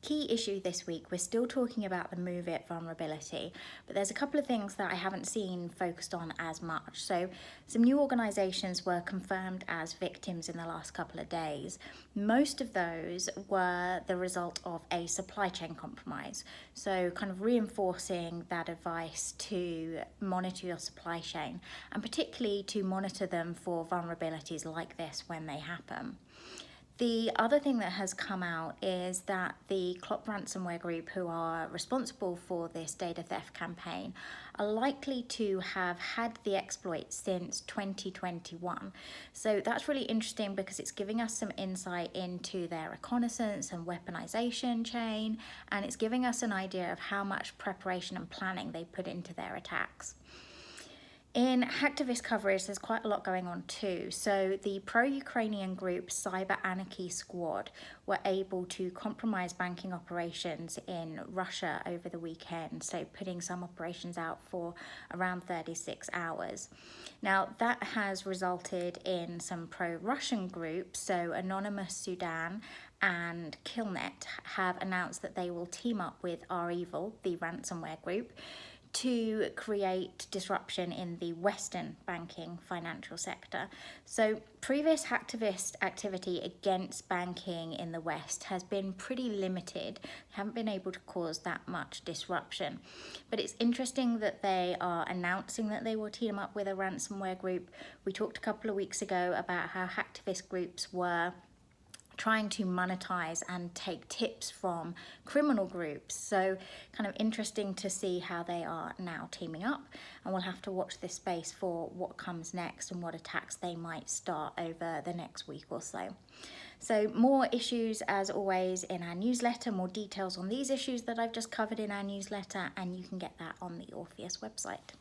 key issue this week, we're still talking about the Moveit vulnerability, but there's a couple of things that I haven't seen focused on as much. So some new organisations were confirmed as victims in the last couple of days. Most of those were the result of a supply chain compromise. So kind of reinforcing that advice to monitor your supply chain, and particularly to monitor them for vulnerabilities like this when they happen. The other thing that has come out is that the Clop ransomware group, who are responsible for this data theft campaign, are likely to have had the exploit since 2021. So that's really interesting because it's giving us some insight into their reconnaissance and weaponization chain, and it's giving us an idea of how much preparation and planning they put into their attacks. In hacktivist coverage, there's quite a lot going on too. So the pro-Ukrainian group Cyber Anarchy Squad were able to compromise banking operations in Russia over the weekend, so putting some operations out for around 36 hours. Now, that has resulted in some pro-Russian groups, so Anonymous Sudan and Killnet have announced that they will team up with REvil, the ransomware group, to create disruption in the Western banking financial sector. So previous hacktivist activity against banking in the West has been pretty limited. They haven't been able to cause that much disruption. But it's interesting that they are announcing that they will team up with a ransomware group. We talked a couple of weeks ago about how hacktivist groups were trying to monetize and take tips from criminal groups. So kind of interesting to see how they are now teaming up, and we'll have to watch this space for what comes next and what attacks they might start over the next week or so. So more issues as always in our newsletter, more details on these issues that I've just covered in our newsletter, and you can get that on the Orpheus website.